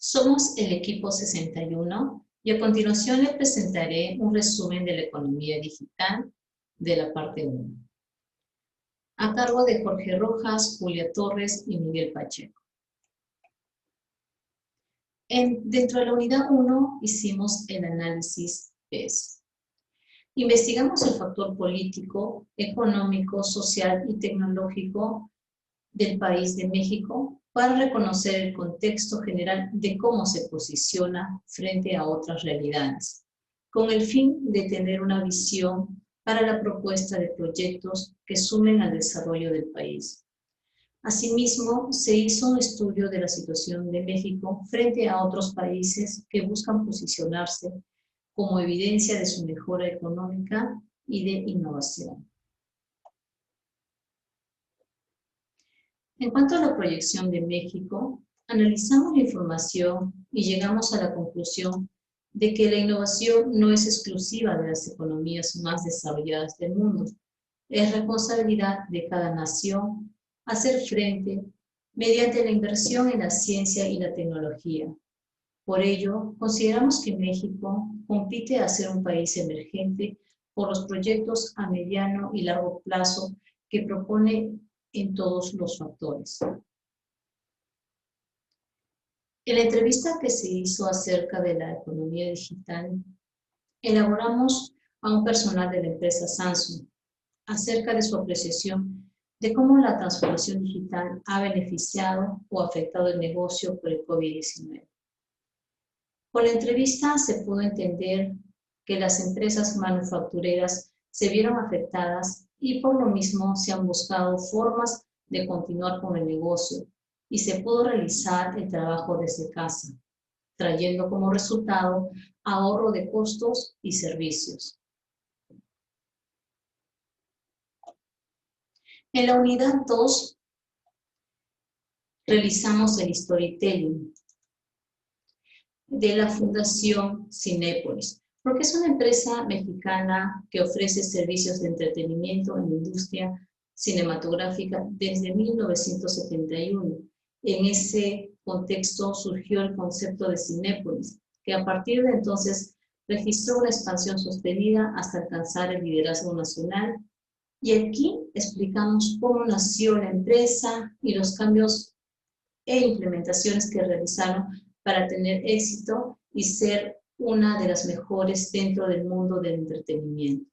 Somos el equipo 61 y a continuación le presentaré un resumen de la economía digital de la parte 1, a cargo de Jorge Rojas, Julia Torres y Miguel Pacheco. Dentro de la unidad 1 hicimos el análisis PES. Investigamos el factor político, económico, social y tecnológico del país de México para reconocer el contexto general de cómo se posiciona frente a otras realidades, con el fin de tener una visión para la propuesta de proyectos que sumen al desarrollo del país. Asimismo, se hizo un estudio de la situación de México frente a otros países que buscan posicionarse como evidencia de su mejora económica y de innovación. En cuanto a la proyección de México, analizamos la información y llegamos a la conclusión de que la innovación no es exclusiva de las economías más desarrolladas del mundo. Es responsabilidad de cada nación hacer frente mediante la inversión en la ciencia y la tecnología. Por ello, consideramos que México compite a ser un país emergente por los proyectos a mediano y largo plazo que propone en todos los factores. En la entrevista que se hizo acerca de la economía digital, elaboramos a un personal de la empresa Samsung acerca de su apreciación de cómo la transformación digital ha beneficiado o afectado el negocio por el COVID-19. Con la entrevista se pudo entender que las empresas manufactureras se vieron afectadas y por lo mismo se han buscado formas de continuar con el negocio y se pudo realizar el trabajo desde casa, trayendo como resultado ahorro de costos y servicios. En la unidad 2 realizamos el storytelling de la Fundación Cinépolis, porque es una empresa mexicana que ofrece servicios de entretenimiento en la industria cinematográfica desde 1971. En ese contexto surgió el concepto de Cinépolis, que a partir de entonces registró una expansión sostenida hasta alcanzar el liderazgo nacional. Y aquí explicamos cómo nació la empresa y los cambios e implementaciones que realizaron para tener éxito y ser una de las mejores dentro del mundo del entretenimiento.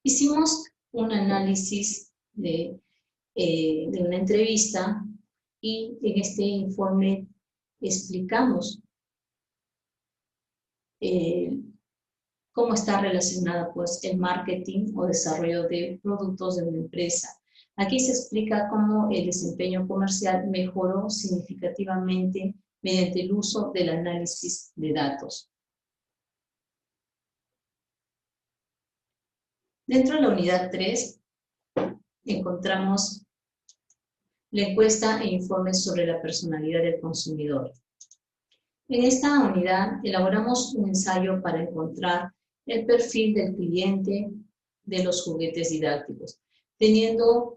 Hicimos un análisis de una entrevista y en este informe explicamos cómo está relacionada pues, el marketing o desarrollo de productos de una empresa. Aquí se explica cómo el desempeño comercial mejoró significativamente mediante el uso del análisis de datos. Dentro de la unidad 3 encontramos la encuesta e informes sobre la personalidad del consumidor. En esta unidad elaboramos un ensayo para encontrar el perfil del cliente de los juguetes didácticos, teniendo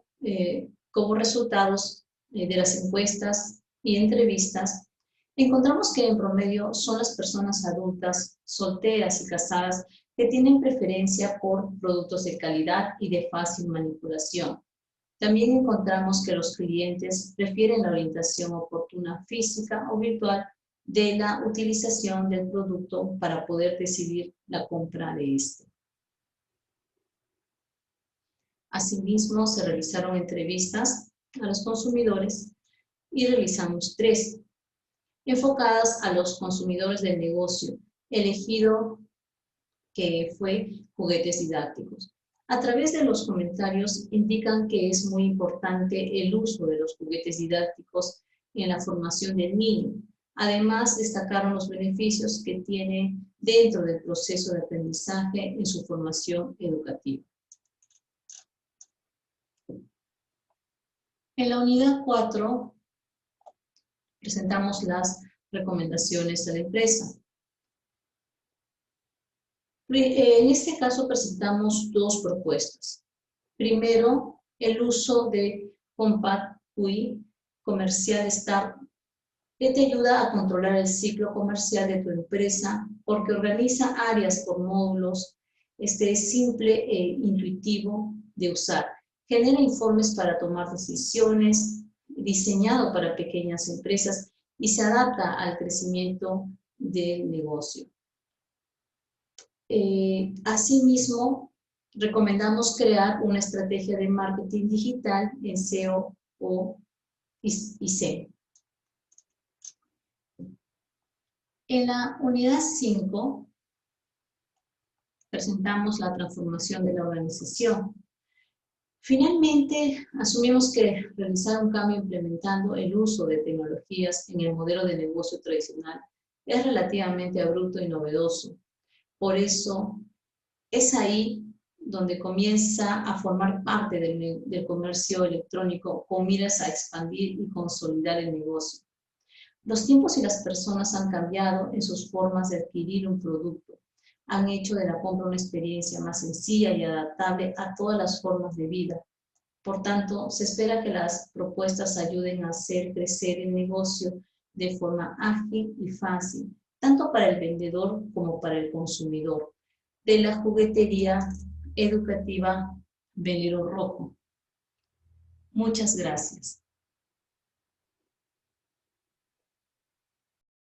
como resultados de las encuestas y entrevistas, encontramos que en promedio son las personas adultas, solteras y casadas que tienen preferencia por productos de calidad y de fácil manipulación. También encontramos que los clientes prefieren la orientación oportuna física o virtual de la utilización del producto para poder decidir la compra de este. Asimismo, se realizaron entrevistas a los consumidores y realizamos 3, enfocadas a los consumidores del negocio, elegido que fue juguetes didácticos. A través de los comentarios indican que es muy importante el uso de los juguetes didácticos en la formación del niño. Además, destacaron los beneficios que tiene dentro del proceso de aprendizaje en su formación educativa. En la unidad 4 presentamos las recomendaciones de la empresa. En este caso presentamos 2 propuestas. Primero, el uso de Compact UI comercial Start, que te ayuda a controlar el ciclo comercial de tu empresa porque organiza áreas por módulos, es simple e intuitivo de usar. Genera informes para tomar decisiones, diseñado para pequeñas empresas y se adapta al crecimiento del negocio. Asimismo, recomendamos crear una estrategia de marketing digital en SEO y SEM. En la unidad 5 presentamos la transformación de la organización. Finalmente, asumimos que realizar un cambio implementando el uso de tecnologías en el modelo de negocio tradicional es relativamente abrupto y novedoso. Por eso, es ahí donde comienza a formar parte del comercio electrónico con miras a expandir y consolidar el negocio. Los tiempos y las personas han cambiado en sus formas de adquirir un producto. Han hecho de la compra una experiencia más sencilla y adaptable a todas las formas de vida. Por tanto, se espera que las propuestas ayuden a hacer crecer el negocio de forma ágil y fácil, tanto para el vendedor como para el consumidor. De la juguetería educativa Velero Rojo. Muchas gracias.